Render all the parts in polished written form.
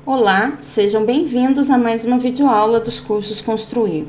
Olá, sejam bem-vindos a mais uma videoaula dos cursos Construir.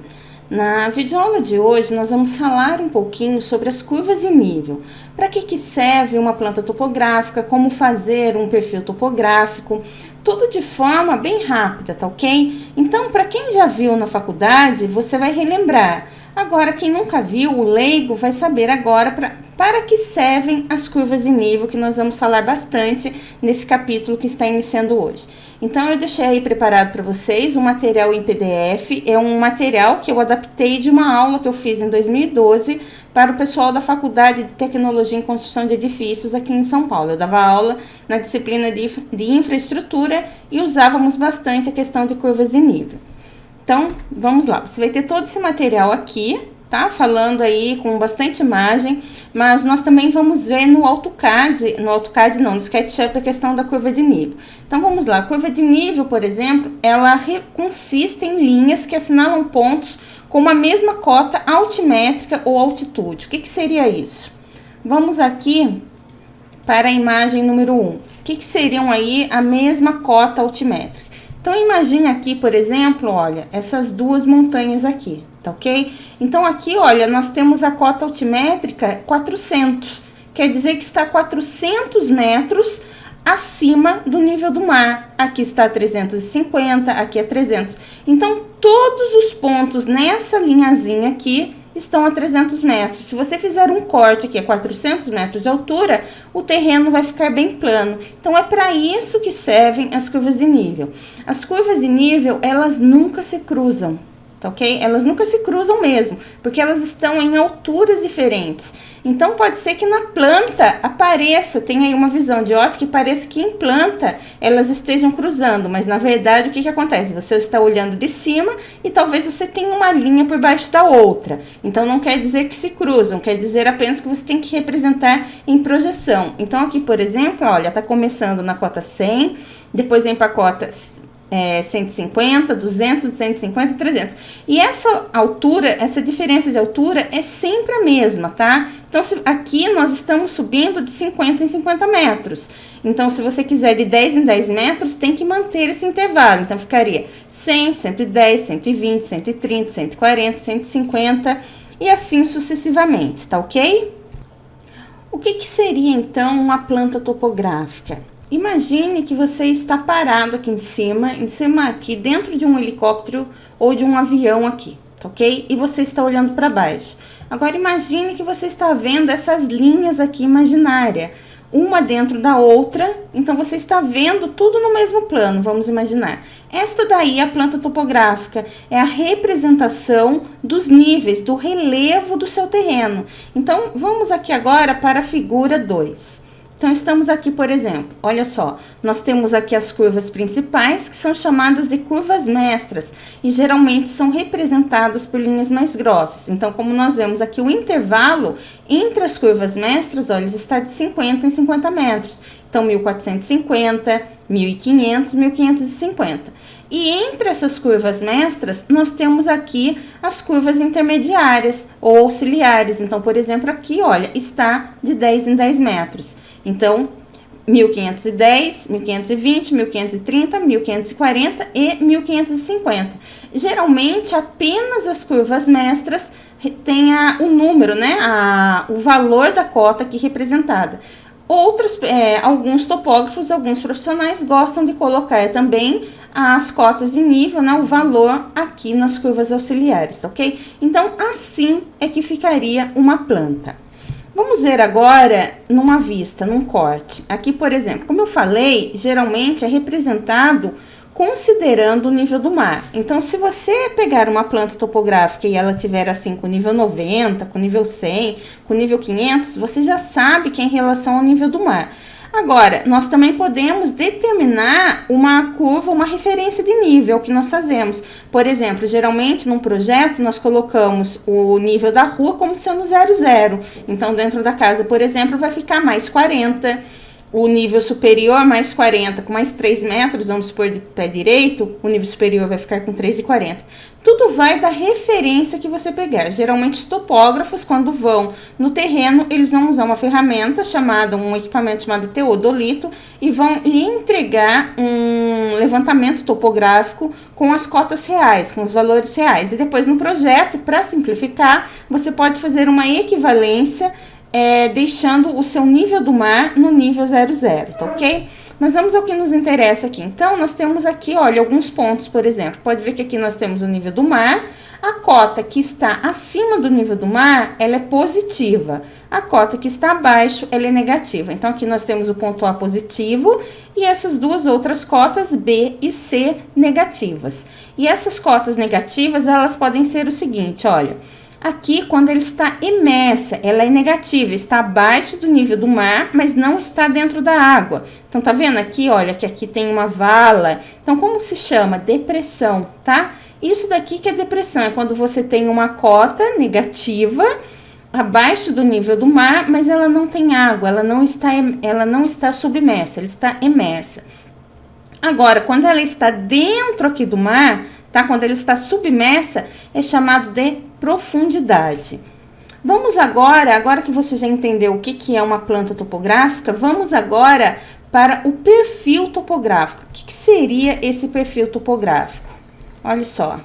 Na videoaula de hoje, nós vamos falar um pouquinho sobre as curvas de nível. Para que serve uma planta topográfica, como fazer um perfil topográfico, tudo de forma bem rápida, tá ok? Então, para quem já viu na faculdade, você vai relembrar. Agora, quem nunca viu, o leigo vai saber agora para que servem as curvas de nível, que nós vamos falar bastante nesse capítulo que está iniciando hoje. Então, eu deixei aí preparado para vocês um material em PDF, é um material que eu adaptei de uma aula que eu fiz em 2012 para o pessoal da Faculdade de Tecnologia em Construção de Edifícios aqui em São Paulo. Eu dava aula na disciplina de infraestrutura e usávamos bastante a questão de curvas de nível. Então, vamos lá, você vai ter todo esse material aqui, tá? Falando aí com bastante imagem, mas nós também vamos ver no AutoCAD no SketchUp a questão da curva de nível. Então, vamos lá, a curva de nível, por exemplo, ela consiste em linhas que assinalam pontos com uma mesma cota altimétrica ou altitude. O que seria isso? Vamos aqui para a imagem número 1. O que seriam aí a mesma cota altimétrica? Então, imagine aqui, por exemplo, olha, essas duas montanhas aqui, tá ok? Então, aqui, olha, nós temos a cota altimétrica 400, quer dizer que está 400 metros acima do nível do mar. Aqui está 350, aqui é 300. Então, todos os pontos nessa linhazinha aqui estão a 300 metros. Se você fizer um corte aqui a 400 metros de altura, o terreno vai ficar bem plano. Então, é para isso que servem as curvas de nível. As curvas de nível, elas nunca se cruzam, tá ok? Elas nunca se cruzam mesmo, porque elas estão em alturas diferentes. Então, pode ser que na planta apareça, tem aí uma visão de ótica que pareça que em planta elas estejam cruzando, mas na verdade o que acontece? Você está olhando de cima e talvez você tenha uma linha por baixo da outra. Então, não quer dizer que se cruzam, quer dizer apenas que você tem que representar em projeção. Então, aqui, por exemplo, olha, está começando na cota 100, depois vem para a cota 150, 200, 250, 300. E essa altura, essa diferença de altura é sempre a mesma, tá? Então, aqui nós estamos subindo de 50 em 50 metros. Então, se você quiser de 10 em 10 metros, tem que manter esse intervalo. Então, ficaria 100, 110, 120, 130, 140, 150 e assim sucessivamente, tá ok? O que seria, então, uma planta topográfica? Imagine que você está parado aqui em cima aqui dentro de um helicóptero ou de um avião aqui, tá ok? E você está olhando para baixo. Agora imagine que você está vendo essas linhas aqui imaginárias, uma dentro da outra, então você está vendo tudo no mesmo plano, vamos imaginar. Esta daí é a planta topográfica, é a representação dos níveis, do relevo do seu terreno. Então, vamos aqui agora para a figura 2. Então, estamos aqui, por exemplo, olha só, nós temos aqui as curvas principais, que são chamadas de curvas mestras, e geralmente são representadas por linhas mais grossas. Então, como nós vemos aqui, o intervalo entre as curvas mestras, olha, está de 50 em 50 metros. Então, 1450, 1500, 1550. E entre essas curvas mestras, nós temos aqui as curvas intermediárias ou auxiliares. Então, por exemplo, aqui, olha, está de 10 em 10 metros. Então, 1510, 1520, 1530, 1540 e 1550. Geralmente, apenas as curvas mestras têm o número, né? O valor da cota aqui representada. Alguns topógrafos, alguns profissionais gostam de colocar também as cotas de nível, né, o valor aqui nas curvas auxiliares, tá ok? Então, assim é que ficaria uma planta. Vamos ver agora numa vista, num corte. Aqui, por exemplo, como eu falei, geralmente é representado considerando o nível do mar. Então, se você pegar uma planta topográfica e ela tiver assim com nível 90, com nível 100, com nível 500, você já sabe que é em relação ao nível do mar. Agora, nós também podemos determinar uma curva, uma referência de nível que nós fazemos. Por exemplo, geralmente num projeto nós colocamos o nível da rua como sendo 00. Então, dentro da casa, por exemplo, vai ficar mais 40. o nível superior mais 40 com mais 3 metros, vamos supor, de pé direito, o nível superior vai ficar com 3,40. Tudo vai da referência que você pegar. Geralmente os topógrafos, quando vão no terreno, eles vão usar uma ferramenta chamada, um equipamento chamado teodolito, e vão lhe entregar um levantamento topográfico com as cotas reais, com os valores reais. E depois no projeto, para simplificar, você pode fazer uma equivalência, deixando o seu nível do mar no nível 00, tá ok? Mas vamos ao que nos interessa aqui. Então, nós temos aqui, olha, alguns pontos, por exemplo. Pode ver que aqui nós temos o nível do mar. A cota que está acima do nível do mar, ela é positiva. A cota que está abaixo, ela é negativa. Então, aqui nós temos o ponto A positivo e essas duas outras cotas, B e C, negativas. E essas cotas negativas, elas podem ser o seguinte, olha... Aqui, quando ela está imersa, ela é negativa, está abaixo do nível do mar, mas não está dentro da água. Então, tá vendo aqui, olha, que aqui tem uma vala. Então, como se chama? Depressão, tá? Isso daqui que é depressão, é quando você tem uma cota negativa abaixo do nível do mar, mas ela não tem água, ela não está submersa, ela está imersa. Agora, quando ela está dentro aqui do mar, tá? Quando ela está submersa, é chamado de profundidade. Vamos agora que você já entendeu o que é uma planta topográfica, vamos agora para o perfil topográfico. O que seria esse perfil topográfico? Olha só.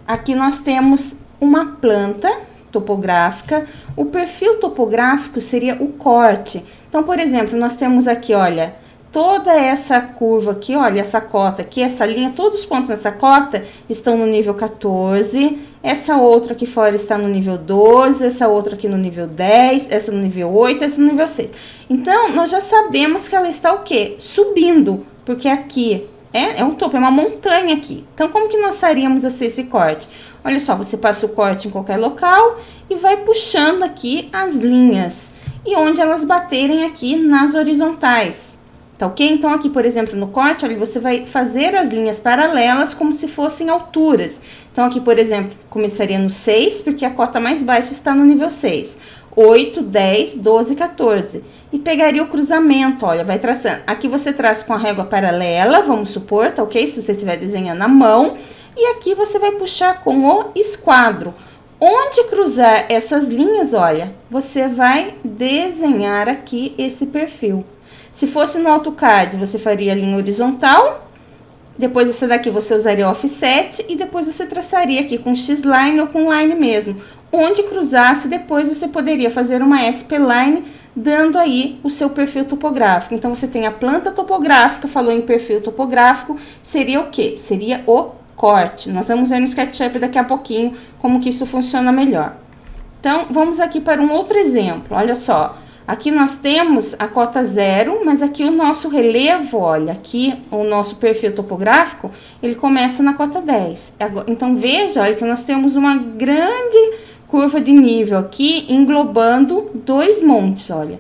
Aqui nós temos uma planta topográfica. O perfil topográfico seria o corte. Então, por exemplo, nós temos aqui, olha, toda essa curva aqui, olha, essa cota aqui, essa linha, todos os pontos nessa cota estão no nível 14, essa outra aqui fora está no nível 12, essa outra aqui no nível 10, essa no nível 8, essa no nível 6. Então, nós já sabemos que ela está o quê? Subindo, porque aqui é um topo, é uma montanha aqui. Então, como que nós faríamos esse corte? Olha só, você passa o corte em qualquer local e vai puxando aqui as linhas. E onde elas baterem aqui nas horizontais. Tá ok? Então, aqui, por exemplo, no corte, olha, você vai fazer as linhas paralelas como se fossem alturas. Então, aqui, por exemplo, começaria no 6, porque a cota mais baixa está no nível 6. 8, 10, 12, 14. E pegaria o cruzamento, olha, vai traçando. Aqui você traça com a régua paralela, vamos supor, tá ok? Se você estiver desenhando à mão. E aqui você vai puxar com o esquadro. Onde cruzar essas linhas, olha, você vai desenhar aqui esse perfil. Se fosse no AutoCAD, você faria a linha horizontal, depois essa daqui você usaria offset e depois você traçaria aqui com X-line ou com line mesmo. Onde cruzasse, depois você poderia fazer uma SP-line, dando aí o seu perfil topográfico. Então, você tem a planta topográfica, falou em perfil topográfico, seria o quê? Seria o corte. Nós vamos ver no SketchUp daqui a pouquinho como que isso funciona melhor. Então, vamos aqui para um outro exemplo, olha só. Aqui nós temos a cota 0, mas aqui o nosso relevo, olha, aqui o nosso perfil topográfico, ele começa na cota 10. Então, veja, olha, que nós temos uma grande curva de nível aqui, englobando dois montes, olha,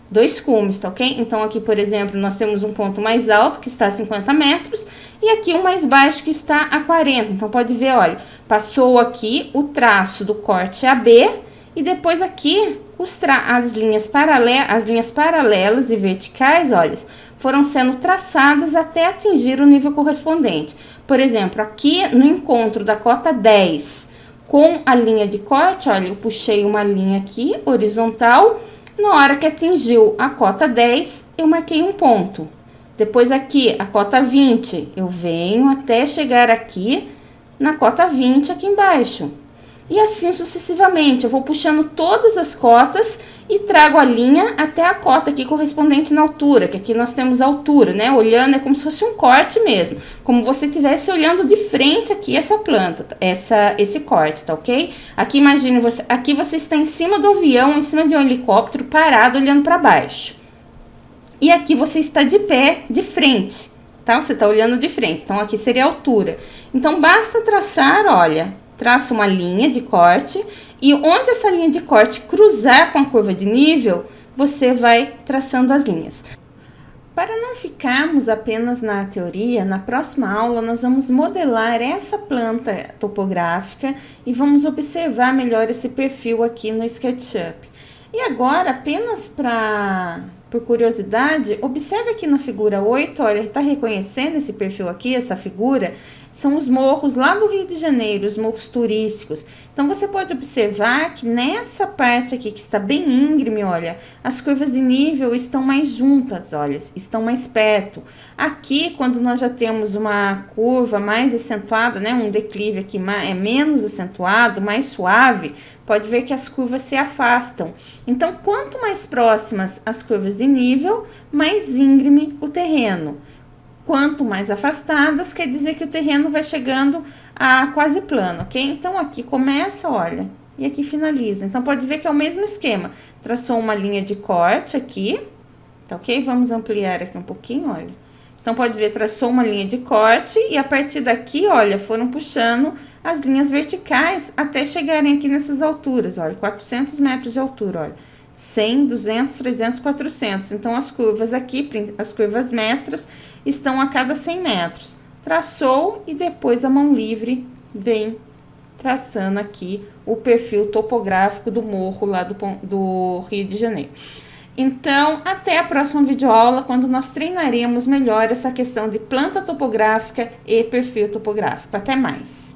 dois cumes, tá ok? Então, aqui, por exemplo, nós temos um ponto mais alto, que está a 50 metros, e aqui o mais baixo, que está a 40. Então, pode ver, olha, passou aqui o traço do corte AB, e depois aqui as linhas paralelas e verticais, olha, foram sendo traçadas até atingir o nível correspondente. Por exemplo, aqui no encontro da cota 10 com a linha de corte, olha, eu puxei uma linha aqui horizontal. Na hora que atingiu a cota 10, eu marquei um ponto. Depois aqui, a cota 20, eu venho até chegar aqui na cota 20 aqui embaixo. E assim sucessivamente, eu vou puxando todas as cotas e trago a linha até a cota aqui correspondente na altura, que aqui nós temos a altura, né? Olhando é como se fosse um corte mesmo, como você estivesse olhando de frente aqui essa planta, esse corte, tá ok? Aqui imagine aqui você está em cima do avião, em cima de um helicóptero parado olhando para baixo. E aqui você está de pé, de frente, tá? Você está olhando de frente, então aqui seria a altura. Então basta traçar, olha, traça uma linha de corte e onde essa linha de corte cruzar com a curva de nível, você vai traçando as linhas. Para não ficarmos apenas na teoria, na próxima aula nós vamos modelar essa planta topográfica e vamos observar melhor esse perfil aqui no SketchUp. E agora, apenas para por curiosidade, observe aqui na figura 8, olha, está reconhecendo esse perfil aqui, essa figura? São os morros lá do Rio de Janeiro, os morros turísticos. Então, você pode observar que nessa parte aqui, que está bem íngreme, olha, as curvas de nível estão mais juntas, olha, estão mais perto. Aqui, quando nós já temos uma curva mais acentuada, né, um declive aqui é menos acentuado, mais suave, pode ver que as curvas se afastam. Então, quanto mais próximas as curvas de nível, mais íngreme o terreno. Quanto mais afastadas, quer dizer que o terreno vai chegando a quase plano, ok? Então, aqui começa, olha, e aqui finaliza. Então, pode ver que é o mesmo esquema. Traçou uma linha de corte aqui, tá ok? Vamos ampliar aqui um pouquinho, olha. Então, pode ver, traçou uma linha de corte e a partir daqui, olha, foram puxando as linhas verticais até chegarem aqui nessas alturas, olha, 400 metros de altura, olha. 100, 200, 300, 400. Então, as curvas aqui, as curvas mestras, estão a cada 100 metros. Traçou e depois a mão livre vem traçando aqui o perfil topográfico do morro lá do Rio de Janeiro. Então, até a próxima videoaula, quando nós treinaremos melhor essa questão de planta topográfica e perfil topográfico. Até mais!